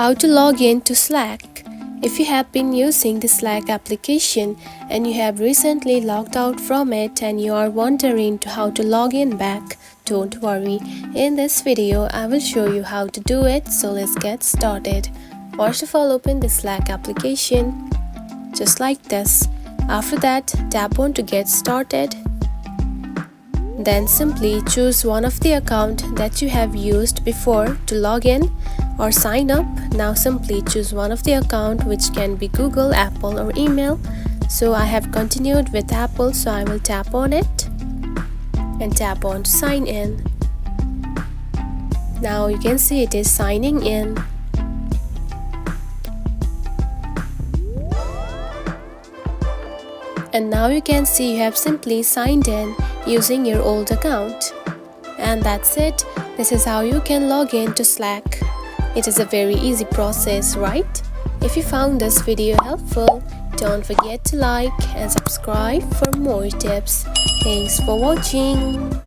How to log in to Slack. If you have been using the Slack application and you have recently logged out from it and you are wondering how to log in back, don't worry. In this video, I will show you how to do it, so let's get started. First of all, open the Slack application, just like this. After that, tap on to get started. Then simply choose one of the accounts that you have used before to log in or sign up. Now simply choose one of the accounts, which can be Google, Apple or email. So I have continued with Apple, so I will tap on it and tap on to sign in. Now you can see it is signing in. And now you can see you have simply signed in using your old account. And that's it. This is how you can log in to Slack. It is a very easy process, right? If you found this video helpful, don't forget to like and subscribe for more tips. Thanks for watching.